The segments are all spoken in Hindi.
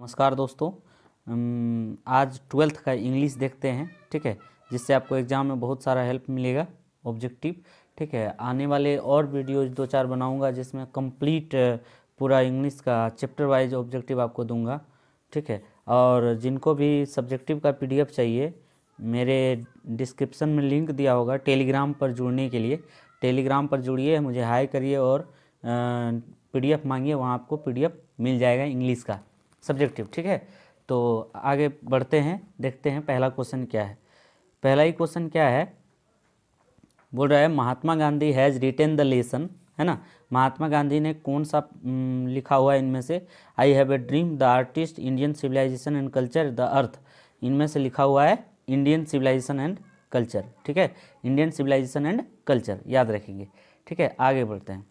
नमस्कार दोस्तों। आज 12th का इंग्लिश देखते हैं, ठीक है, जिससे आपको एग्ज़ाम में बहुत सारा हेल्प मिलेगा, ऑब्जेक्टिव, ठीक है। आने वाले और वीडियोज 2-4 बनाऊंगा जिसमें कंप्लीट पूरा इंग्लिश का चैप्टर वाइज ऑब्जेक्टिव आपको दूंगा, ठीक है। और जिनको भी सब्जेक्टिव का पीडीएफ चाहिए, मेरे डिस्क्रिप्शन में लिंक दिया होगा टेलीग्राम पर जुड़ने के लिए। टेलीग्राम पर जुड़िए, मुझे हाई करिए और पीडीएफ मांगिए, वहाँ आपको पीडीएफ मिल जाएगा इंग्लिश का सब्जेक्टिव, ठीक है। तो आगे बढ़ते हैं, देखते हैं पहला क्वेश्चन क्या है। पहला ही क्वेश्चन क्या है, बोल रहा है Mahatma Gandhi has written the lesson, है ना। महात्मा गांधी ने कौन सा लिखा हुआ है इनमें से? I have a dream, the artist, Indian civilization and culture, the earth. इनमें से लिखा हुआ है इंडियन सिविलाइजेशन एंड कल्चर, ठीक है। इंडियन सिविलाइजेशन एंड कल्चर याद रखेंगे, ठीक है। आगे बढ़ते हैं।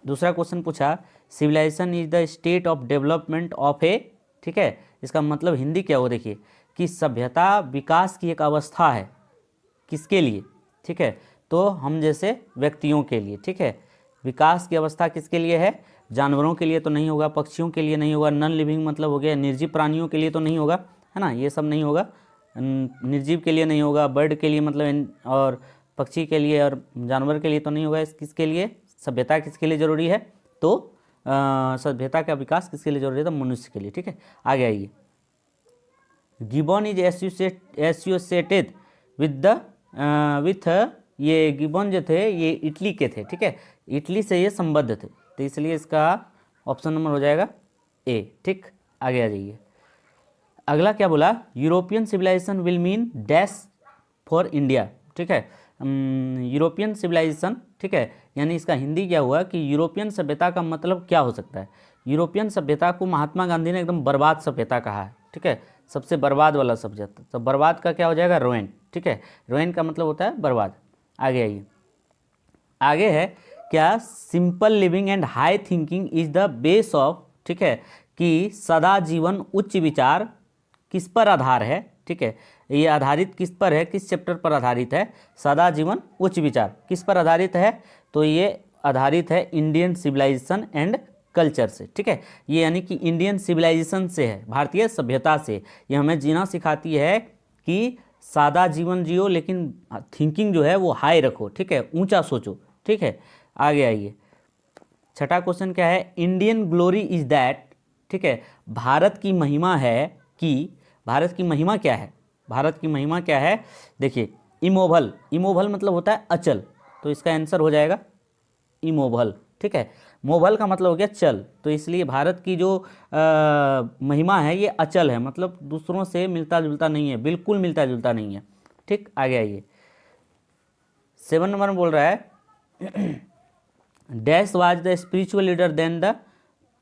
दूसरा क्वेश्चन पूछा, civilization is the state of development of a, ठीक है। इसका मतलब हिंदी क्या हो, देखिए कि सभ्यता विकास की एक अवस्था है, किसके लिए, ठीक है, तो हम जैसे व्यक्तियों के लिए, ठीक है। विकास की अवस्था किसके लिए है? जानवरों के लिए तो नहीं होगा, पक्षियों के लिए नहीं होगा, नॉन लिविंग मतलब हो गया निर्जीव प्राणियों के लिए तो नहीं होगा, है ना, ये सब नहीं होगा। निर्जीव के लिए नहीं होगा, बर्ड के लिए मतलब, और पक्षी के लिए और जानवर के लिए तो नहीं होगा। किसके लिए सभ्यता किसके लिए ज़रूरी है? तो सभ्यता का विकास किसके लिए जरूरी है? तो मनुष्य के लिए, ठीक है। आगे आइए। गिबन इज एसोसिएटेड विथ ये गिबन जो थे ये इटली के थे, ठीक है। इटली से ये संबद्ध थे, तो इसलिए इसका ऑप्शन नंबर हो जाएगा ए, ठीक। आगे आ जाइए। अगला क्या बोला, European civilization will mean dash for India, ठीक है। यूरोपियन सिविलाइजेशन, ठीक है, यानी इसका हिंदी क्या हुआ कि यूरोपियन सभ्यता का मतलब क्या हो सकता है? यूरोपियन सभ्यता को महात्मा गांधी ने एकदम बर्बाद सभ्यता कहा है, ठीक है, सबसे बर्बाद वाला सभ्यता। तो बर्बाद का क्या हो जाएगा? रोइन, ठीक है। रोइन का मतलब होता है बर्बाद। आगे आइए। आगे है क्या, simple living and high thinking is the base of, ठीक है, कि सदा जीवन उच्च विचार किस पर आधार है, ठीक है। ये आधारित किस पर है, किस चैप्टर पर आधारित है? सदा जीवन उच्च विचार किस पर आधारित है? तो ये आधारित है इंडियन सिविलाइजेशन एंड कल्चर से, ठीक है। ये यानी कि इंडियन सिविलाइजेशन से है, भारतीय सभ्यता से। ये हमें जीना सिखाती है कि सादा जीवन जियो, लेकिन थिंकिंग जो है वो हाई रखो, ठीक है, ऊंचा सोचो, ठीक है। आगे आइए। छठा क्वेश्चन क्या है, इंडियन ग्लोरी इज दैट, ठीक है, भारत की महिमा है कि, भारत की महिमा क्या है? भारत की महिमा क्या है? देखिए, इमोवल, इमोवल मतलब होता है अचल, तो इसका आंसर हो जाएगा इमोवल, ठीक है। मोवल का मतलब हो गया चल, तो इसलिए भारत की जो महिमा है ये अचल है, मतलब दूसरों से मिलता जुलता नहीं है, बिल्कुल मिलता जुलता नहीं है, ठीक। आगे आइए। 7 नंबर में बोल रहा है dash was the spiritual leader then the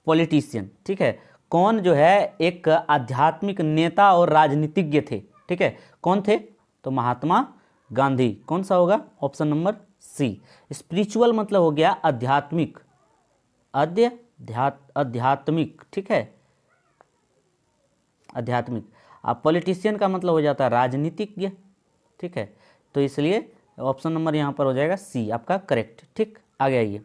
politician, ठीक है। कौन जो है एक आध्यात्मिक नेता और राजनीतिज्ञ थे, ठीक है, कौन थे? तो महात्मा गांधी। कौन सा होगा? Option number C. स्पिरिचुअल मतलब हो गया आध्यात्मिक, आध्यात्मिक, ठीक है, आध्यात्मिक। अब पॉलिटिशियन का मतलब हो जाता है राजनीतिज्ञ, ठीक है, तो इसलिए ऑप्शन नंबर यहाँ पर हो जाएगा सी आपका करेक्ट, ठीक। आगे आइए।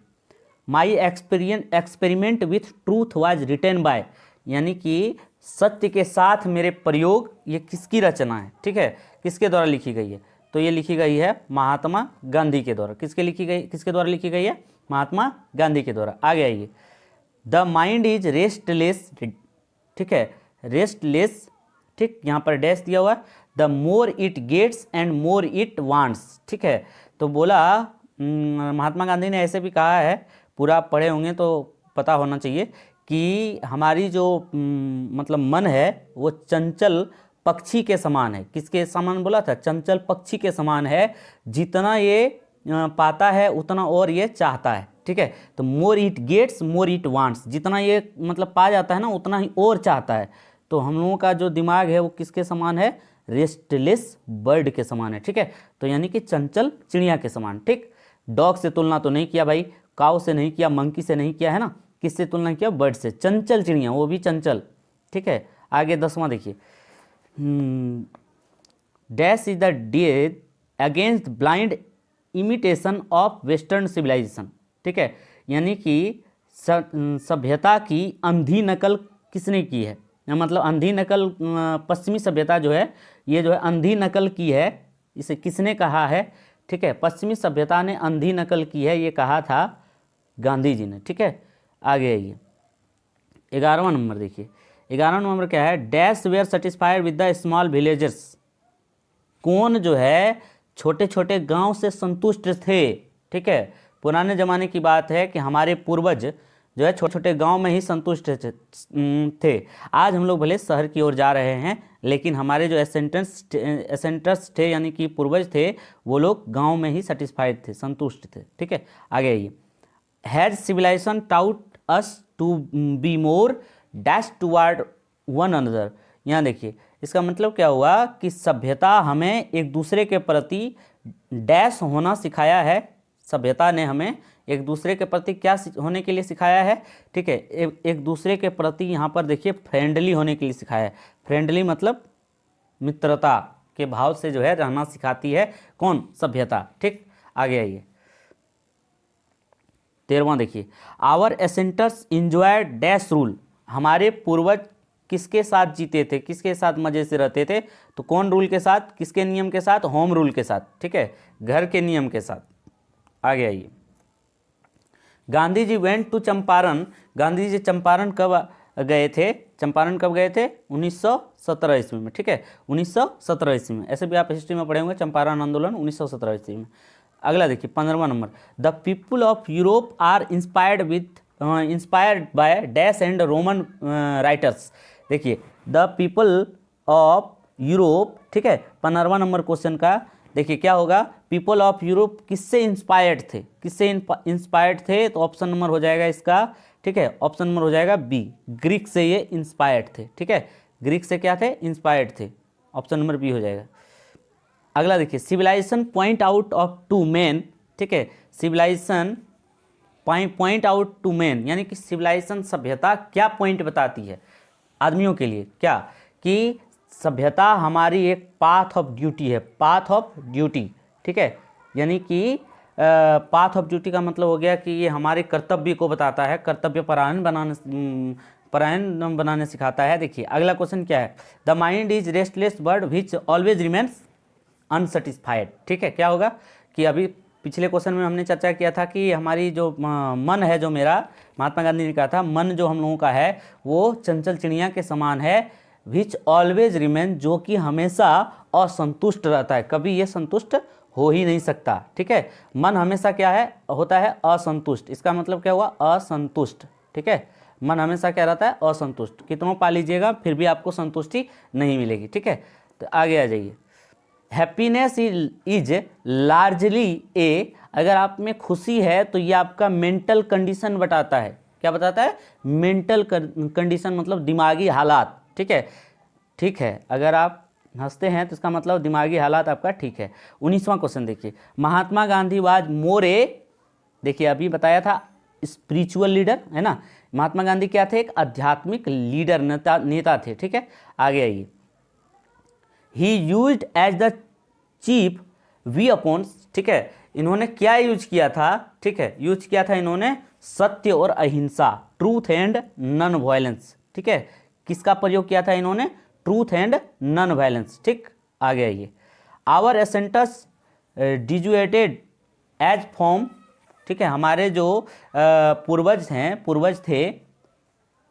My experiment with truth was written by, यानी कि सत्य के साथ मेरे प्रयोग, ये किसकी रचना है, ठीक है, किसके द्वारा लिखी गई है? तो ये लिखी गई है महात्मा गांधी के द्वारा। किसके द्वारा लिखी गई है? महात्मा गांधी के द्वारा। आगे आइए। द माइंड इज रेस्टलेस, ठीक है, रेस्टलेस, ठीक, यहाँ पर डैश दिया हुआ है। The more it gets and more it wants, ठीक है। तो बोला महात्मा गांधी ने ऐसे भी कहा है, पूरा आप पढ़े होंगे तो पता होना चाहिए कि हमारी जो मतलब मन है वो चंचल पक्षी के समान है। किसके समान बोला था? चंचल पक्षी के समान है, जितना ये पाता है उतना और ये चाहता है, ठीक है। तो more it gets more it wants, जितना ये मतलब पा जाता है ना उतना ही और चाहता है। तो हम लोगों का जो दिमाग है वो किसके समान है? रेस्टलेस बर्ड के समान है, ठीक है। तो यानी कि चंचल चिड़िया के समान, ठीक। डॉग से तुलना तो नहीं किया भाई, काऊ से नहीं किया, मंकी से नहीं किया, है ना, किससे तुलना किया? बर्ड से। चंचल चिड़िया, वो भी चंचल, ठीक है। आगे 10वां देखिए। Dash is the days against blind imitation of western civilization, ठीक है, यानी कि सभ्यता की अंधी नकल किसने की है, मतलब अंधी नकल, पश्चिमी सभ्यता जो है ये जो है अंधी नकल की है, इसे किसने कहा है, ठीक है, पश्चिमी सभ्यता ने अंधी नकल की है, ये कहा था गांधी जी ने, ठीक है। आगे आइए 11वां नंबर देखिए, 11वां नंबर क्या है, dash were satisfied with the small villagers, कौन जो है छोटे छोटे गांव से संतुष्ट थे, ठीक है। पुराने ज़माने की बात है कि हमारे पूर्वज जो है छोटे छोटे गांव में ही संतुष्ट थे। आज हम लोग भले शहर की ओर जा रहे हैं, लेकिन हमारे जो एसेंटर्स थे यानी कि पूर्वज थे, वो लोग गांव में ही सेटिस्फाइड थे, संतुष्ट थे, ठीक है। आगे आइए, has civilization taught us to be more dash toward one another, यहाँ देखिए इसका मतलब क्या हुआ कि सभ्यता हमें एक दूसरे के प्रति डैश होना सिखाया है, सभ्यता ने हमें एक दूसरे के प्रति क्या होने के लिए सिखाया है, ठीक है, एक दूसरे के प्रति यहाँ पर देखिए फ्रेंडली होने के लिए सिखाया है। फ्रेंडली मतलब मित्रता के भाव से जो है रहना सिखाती है, कौन, सभ्यता, ठीक। आगे आइए 13वां देखिए, आवर एसेंटर्स इंजॉयड डैश रूल, हमारे पूर्वज किसके साथ जीते थे, किसके साथ मजे से रहते थे, तो कौन रूल के साथ, किसके नियम के साथ, होम रूल के साथ, ठीक है, घर के नियम के साथ। आगे आइए, गांधी जी वेंट टू चंपारण, गांधी जी चंपारण कब गए थे, चंपारण कब गए थे, 1917 ईस्वी में, ठीक है, 1917 ईस्वी में, ऐसे भी आप हिस्ट्री में पढ़े होंगे, चंपारण आंदोलन 1917 ईस्वी में। अगला देखिए 15वां number, the people of Europe are inspired by dash and Roman writers, देखिए द पीपल ऑफ यूरोप, ठीक है, 15वां नंबर क्वेश्चन का देखिए क्या होगा, पीपल ऑफ यूरोप किससे इंस्पायर्ड थे, किससे इंस्पायर्ड थे, तो ऑप्शन नंबर हो जाएगा इसका, ठीक है, ऑप्शन नंबर हो जाएगा बी, ग्रीक से ये इंस्पायर्ड थे, ठीक है, ग्रीक से क्या थे, इंस्पायर्ड थे, ऑप्शन नंबर बी हो जाएगा। अगला देखिए, civilization point out of to man, ठीक है, civilization point out to man, यानी कि सिविलाइजेशन सभ्यता क्या पॉइंट बताती है आदमियों के लिए, क्या, कि सभ्यता हमारी एक पाथ ऑफ ड्यूटी है, पाथ ऑफ ड्यूटी, ठीक है, यानी कि पाथ ऑफ ड्यूटी का मतलब हो गया कि ये हमारे कर्तव्य को बताता है, कर्तव्य परायण बनाने सिखाता है। देखिए अगला क्वेश्चन क्या है, the mind is restless bird which always remains unsatisfied, ठीक है, क्या होगा कि अभी पिछले क्वेश्चन में हमने चर्चा किया था कि हमारी जो मन है, जो मेरा, महात्मा गांधी ने कहा था मन जो हम लोगों का है वो चंचल चिड़िया के समान है, विच ऑलवेज रिमेन, जो कि हमेशा असंतुष्ट रहता है, कभी ये संतुष्ट हो ही नहीं सकता, ठीक है, मन हमेशा क्या है, होता है असंतुष्ट, इसका मतलब क्या हुआ, असंतुष्ट, ठीक है, मन हमेशा क्या रहता है, असंतुष्ट, कितनों पा लीजिएगा फिर भी आपको संतुष्टि नहीं मिलेगी, ठीक है। तो आगे आ जाइए, हैप्पीनेस इज लार्जली ए, अगर आप में खुशी है तो ये आपका मेंटल कंडीशन बताता है, क्या बताता है, मेंटल कंडीशन मतलब दिमागी हालात, ठीक है, ठीक है, अगर आप हंसते हैं तो इसका मतलब दिमागी हालात आपका ठीक है। 19वां क्वेश्चन देखिए, महात्मा गांधी वाज मोर ए, देखिए अभी बताया था स्पिरिचुअल लीडर, है ना, महात्मा गांधी क्या थे, एक आध्यात्मिक लीडर, नेता थे, ठीक है। आगे आइए, he used as the chief weapons, ठीक है, इन्होंने क्या यूज किया था, ठीक है, यूज किया था इन्होंने सत्य और अहिंसा, ट्रूथ एंड नॉन वायलेंस, ठीक है, किसका प्रयोग किया था इन्होंने, ट्रूथ एंड नॉन वायलेंस, ठीक। आगे आइए, आवर एसेंटस डिजुएटेड एज फॉर्म, ठीक है, हमारे जो पूर्वज हैं, पूर्वज थे,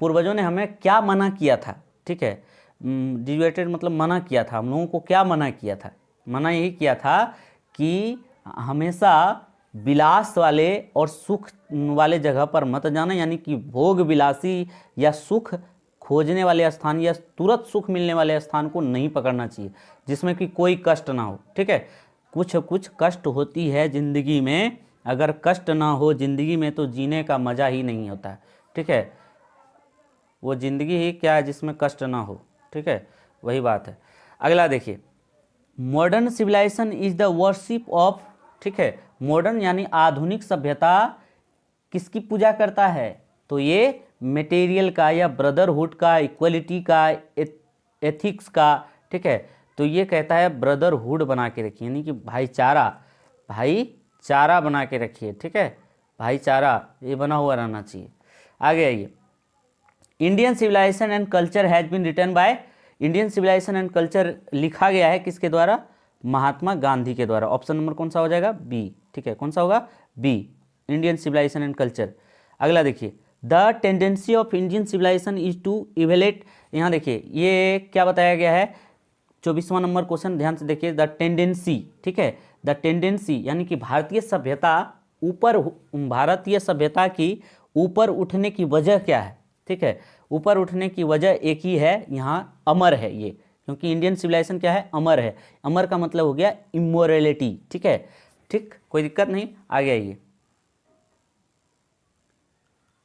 पूर्वजों ने हमें क्या मना किया था, ठीक है, डिजुएटेड मतलब मना किया था, हम लोगों को क्या मना किया था, मना यही किया था कि हमेशा विलास वाले और सुख वाले जगह पर मत जाना, यानी कि भोग विलासी या सुख खोजने वाले स्थान या तुरंत सुख मिलने वाले स्थान को नहीं पकड़ना चाहिए, जिसमें कि कोई कष्ट ना हो, ठीक है, कुछ कुछ कष्ट होती है ज़िंदगी में, अगर कष्ट ना हो ज़िंदगी में तो जीने का मज़ा ही नहीं होता है, ठीक है, वो ज़िंदगी ही क्या है जिसमें कष्ट ना हो, ठीक है, वही बात है। अगला देखिए, modern civilization is the worship of, ठीक है, मॉडर्न यानी आधुनिक सभ्यता किसकी पूजा करता है, तो ये मटेरियल का या ब्रदरहुड का, इक्वलिटी का, एथिक्स का, ठीक है, तो ये कहता है ब्रदरहुड बना के रखिए, यानी कि भाईचारा बना के रखिए, ठीक है, भाईचारा ये बना हुआ रहना चाहिए। आगे आइए, Indian civilization and culture has been written by, Indian civilization and culture लिखा गया है किसके द्वारा? महात्मा गांधी के द्वारा। ऑप्शन नंबर कौन सा हो जाएगा? बी। ठीक है, कौन सा होगा? B, Indian civilization and culture. अगला देखिए, the tendency of Indian civilization is to elevate, यहाँ देखिए ये क्या बताया गया है, 24वां नंबर क्वेश्चन, ध्यान से देखिए, द टेंडेंसी, ठीक है, द टेंडेंसी यानी कि भारतीय सभ्यता ऊपर, भारतीय सभ्यता की ऊपर उठने की वजह क्या है? ठीक है, ऊपर उठने की वजह एक ही है, यहाँ अमर है ये, क्योंकि इंडियन सिविलाइजेशन क्या है? अमर है। अमर का मतलब हो गया इमोरलिटी। ठीक है, ठीक, कोई दिक्कत नहीं, आगे आइए।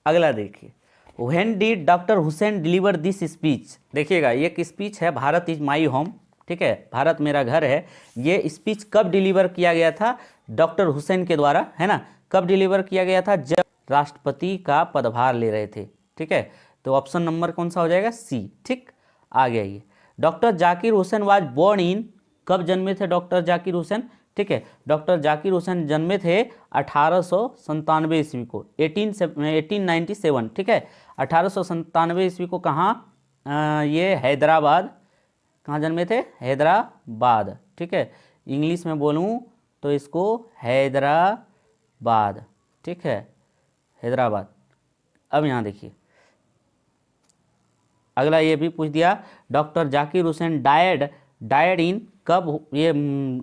अगला देखिए, when did doctor Hussain deliver this speech, देखिएगा ये एक स्पीच है, भारत इज माई होम, ठीक है, भारत मेरा घर है। ये स्पीच कब डिलीवर किया गया था? डॉक्टर हुसैन के द्वारा, है ना। कब डिलीवर किया गया था? जब राष्ट्रपति का पदभार ले रहे थे। ठीक है, तो ऑप्शन नंबर कौन सा हो जाएगा? सी। ठीक, आगे आइए। Doctor Zakir Hussain was born in, कब जन्मे थे डॉक्टर जाकिर हुसैन? ठीक है, डॉक्टर जाकिर हुसैन जन्मे थे 1897 ईस्वी को, 1897। ठीक है, 1897 ईस्वी को। कहाँ? ये हैदराबाद। कहाँ जन्मे थे? हैदराबाद। ठीक है, इंग्लिश में बोलूँ तो इसको हैदराबाद। ठीक है, हैदराबाद। अब यहाँ देखिए, अगला ये भी पूछ दिया, doctor Zakir Hussain died in, कब ये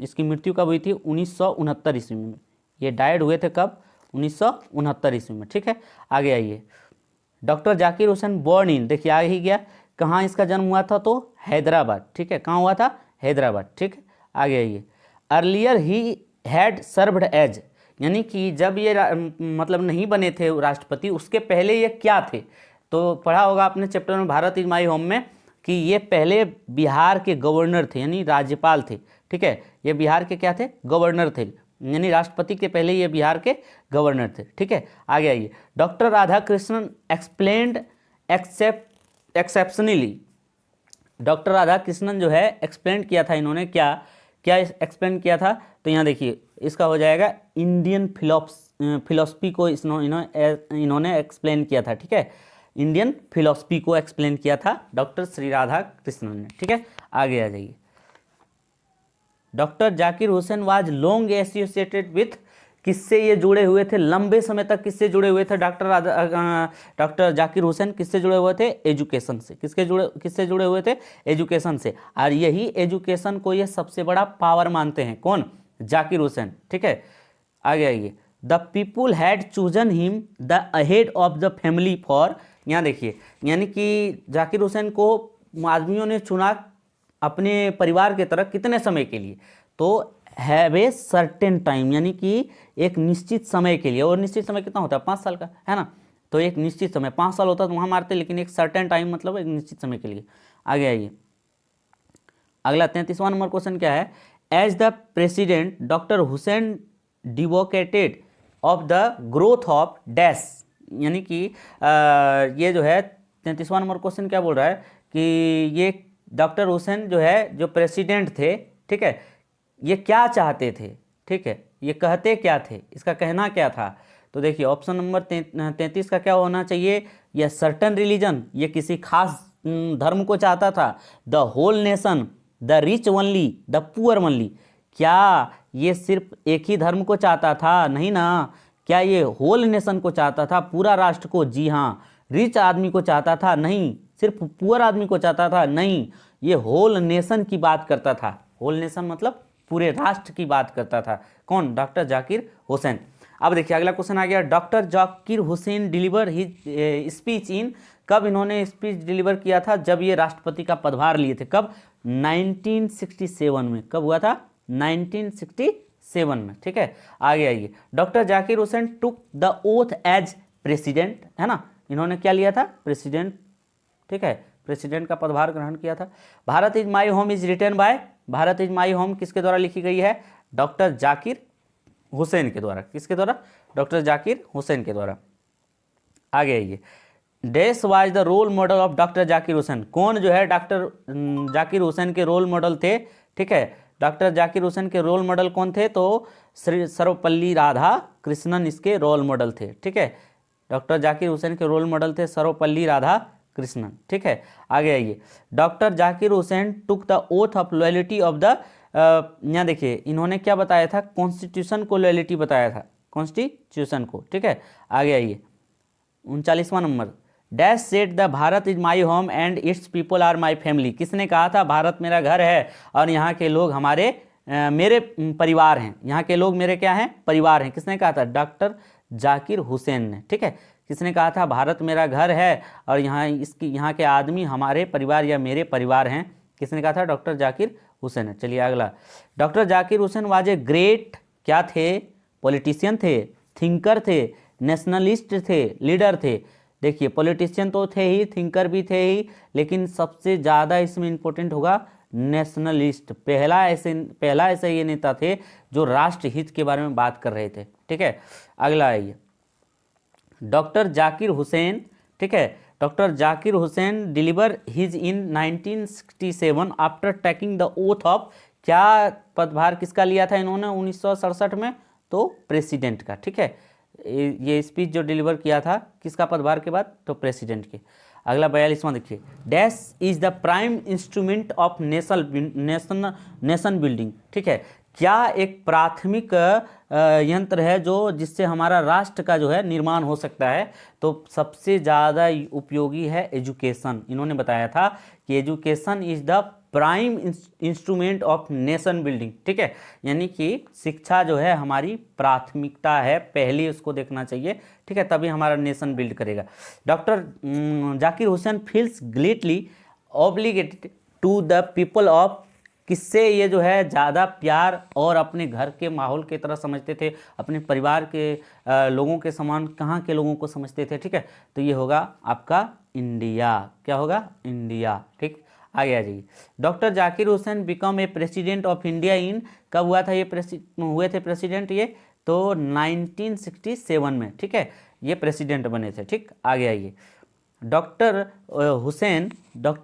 इसकी मृत्यु कब हुई थी? 1969 ईस्वी में। ये डायड हुए थे कब? 1969 ईस्वी में। ठीक है, आगे आइए। Doctor Zakir Hussain born in, देखिए आ ही गया, कहाँ इसका जन्म हुआ था? तो हैदराबाद। ठीक है, कहाँ हुआ था? हैदराबाद। ठीक है, आगे आइए। अर्लियर ही हैड सर्व्ड एज, यानी कि जब ये मतलब नहीं बने थे राष्ट्रपति, उसके पहले ये क्या थे? तो पढ़ा होगा आपने चैप्टर में भारत इज माई होम में कि ये पहले बिहार के गवर्नर थे, यानी राज्यपाल थे। ठीक है, ये बिहार के क्या थे? गवर्नर थे, यानी राष्ट्रपति के पहले ये बिहार के गवर्नर थे। ठीक है, आगे आइए। Doctor Radhakrishnan explained exceptionally, doctor Radhakrishnan जो है एक्सप्लेन किया था, इन्होंने क्या क्या एक्सप्लेन किया था? तो यहाँ देखिए, इसका हो जाएगा इंडियन फिलोसफी को इन्होंने एक्सप्लेन किया था। ठीक है, इंडियन फिलोसफी को एक्सप्लेन किया था डॉक्टर श्री राधा कृष्णन ने। ठीक है, आगे आ जाइए। Doctor Zakir Hussain was long associated with, किससे ये जुड़े हुए थे? लंबे समय तक किससे जुड़े हुए थे डॉक्टर जाकिर हुसैन? किससे जुड़े हुए थे? एजुकेशन से। किससे जुड़े हुए थे? एजुकेशन से। और यही एजुकेशन को ये सबसे बड़ा पावर मानते हैं। कौन? जाकिर हुसैन। ठीक है, आगे आइए। The people had chosen him the head of the family for, यहाँ देखिए, यानी कि जाकिर हुसैन को आदमियों ने चुना अपने परिवार के तरह कितने समय के लिए? तो हैव ए सर्टेन टाइम, यानी कि एक निश्चित समय के लिए। और निश्चित समय कितना होता है? 5 साल का, है ना। तो एक निश्चित समय, 5 साल होता तो वहाँ मारते, लेकिन एक सर्टेन टाइम मतलब एक निश्चित समय के लिए। आगे आइए। अगला 33वां नंबर क्वेश्चन क्या है? As the president doctor Hussain advocated of the growth of dash, यानी कि ये जो है 33वां नंबर क्वेश्चन क्या बोल रहा है कि ये डॉक्टर हुसैन जो है, जो प्रेसिडेंट थे, ठीक है, ये क्या चाहते थे? ठीक है, ये कहते क्या थे? इसका कहना क्या था? तो देखिए, ऑप्शन नंबर 33 का क्या होना चाहिए? यह सर्टन रिलीजन, ये किसी खास धर्म को चाहता था। The whole nation, the rich only, the poor only, क्या ये सिर्फ एक ही धर्म को चाहता था? नहीं ना। क्या ये होल नेशन को चाहता था? पूरा राष्ट्र को? जी हाँ। रिच आदमी को चाहता था? नहीं। सिर्फ पुअर आदमी को चाहता था? नहीं। ये होल नेशन की बात करता था। होल नेशन मतलब पूरे राष्ट्र की बात करता था। कौन? डॉक्टर जाकिर हुसैन। अब देखिए, अगला क्वेश्चन आ गया। Doctor Zakir Hussain deliver his speech in, कब इन्होंने स्पीच डिलीवर किया था? जब ये राष्ट्रपति का पदभार लिए थे। कब? 1967 में। कब हुआ था? 1967 में। ठीक है, आगे आइए। Doctor Zakir Hussain took the oath as president, है ना, इन्होंने क्या लिया था? प्रेसिडेंट। ठीक है, प्रेसिडेंट का पदभार ग्रहण किया था। Bharat is my home is written by, Bharat is my home किसके द्वारा लिखी गई है? डॉक्टर जाकिर हुसैन के द्वारा। किसके द्वारा? डॉक्टर जाकिर हुसैन के द्वारा। आगे आइए। Dash was the role model of doctor Zakir Hussain, कौन जो है डॉक्टर जाकिर हुसैन के रोल मॉडल थे? ठीक है, डॉक्टर जाकिर हुसैन के रोल मॉडल कौन थे? तो श्री सर्वपल्ली राधा कृष्णन इसके रोल मॉडल थे। ठीक है, डॉक्टर जाकिर हुसैन के रोल मॉडल थे सर्वपल्ली राधा कृष्णन, ठीक है। आगे आइए, doctor Zakir Hussain took the oath of loyalty of the, यहाँ देखिए इन्होंने क्या बताया था, कॉन्स्टिट्यूशन को लॉयल्टी बताया था, कॉन्स्टिट्यूशन को, ठीक है। आगे आइए 39वां number, dash said the Bharat is my home and its people are my family, किसने कहा था भारत मेरा घर है और यहाँ के लोग हमारे मेरे परिवार हैं, यहाँ के लोग मेरे क्या हैं, परिवार हैं, किसने कहा था, डॉक्टर जाकिर हुसैन ने, ठीक है। किसने कहा था भारत मेरा घर है और यहाँ के आदमी हमारे परिवार या मेरे परिवार हैं, किसने कहा था, डॉक्टर जाकिर हुसैन है। चलिए अगला, doctor Zakir Hussain was a great, क्या थे, पॉलिटिशियन थे, थिंकर थे, नेशनलिस्ट थे, लीडर थे। देखिए पॉलिटिशियन तो थे ही, थिंकर भी थे ही, लेकिन सबसे ज़्यादा इसमें इंपॉर्टेंट होगा नेशनलिस्ट। पहला ऐसे ये नेता थे जो राष्ट्र हित के बारे में बात कर रहे थे, ठीक है। अगला आइए, डॉक्टर जाकिर हुसैन, ठीक है, doctor Zakir Hussain deliver his in 1967 after taking the oath of, क्या पदभार किसका लिया था इन्होंने 1967 में, तो प्रेसिडेंट का, ठीक है। ये स्पीच जो डिलीवर किया था किसका पदभार के बाद, तो प्रेसिडेंट के। अगला 42वां देखिए, dash is the prime instrument of nation building, ठीक है। क्या एक प्राथमिक यंत्र है जो जिससे हमारा राष्ट्र का जो है निर्माण हो सकता है, तो सबसे ज़्यादा उपयोगी है एजुकेशन। इन्होंने बताया था कि education is the prime instrument of nation building, ठीक है। यानी कि शिक्षा जो है हमारी प्राथमिकता है, पहले उसको देखना चाहिए, ठीक है, तभी हमारा नेशन बिल्ड करेगा। Doctor Zakir Hussain feels greatly obligated to the people of, किससे ये जो है ज़्यादा प्यार और अपने घर के माहौल की तरह समझते थे, अपने परिवार के लोगों के समान कहाँ के लोगों को समझते थे, ठीक है। तो ये होगा आपका इंडिया, क्या होगा, इंडिया, ठीक। आगे आ जाइए, doctor Zakir Hussain become a president of India in, कब हुआ था ये हुए थे प्रेसिडेंट ये, तो 1967 में, ठीक है, ये प्रेसिडेंट बने थे, ठीक। आगे आइए, doctor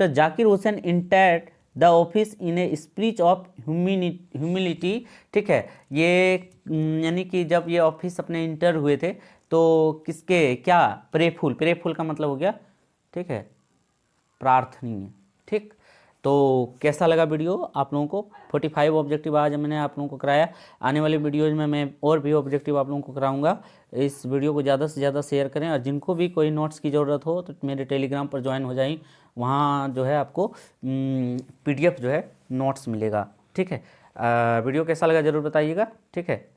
Zakir Hussain entered the office in a speech of humility, ठीक है। ये यानी कि जब ये ऑफिस अपने इंटर हुए थे तो किसके, क्या, प्रेफुल का मतलब हो गया, ठीक है, प्रार्थनीय, ठीक। तो कैसा लगा वीडियो आप लोगों को, 45 ऑब्जेक्टिव आज मैंने आप लोगों को कराया। आने वाली वीडियोज में मैं और भी ऑब्जेक्टिव आप लोगों को कराऊंगा। इस वीडियो को ज़्यादा से ज़्यादा शेयर करें और जिनको भी कोई नोट्स की ज़रूरत हो तो मेरे टेलीग्राम पर ज्वाइन हो जाएं, वहाँ जो है आपको PDF जो है नोट्स मिलेगा, ठीक है। वीडियो कैसा लगा ज़रूर बताइएगा, ठीक है।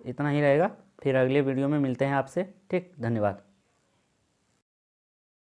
इतना ही रहेगा, फिर अगले वीडियो में मिलते हैं आपसे, ठीक। धन्यवाद।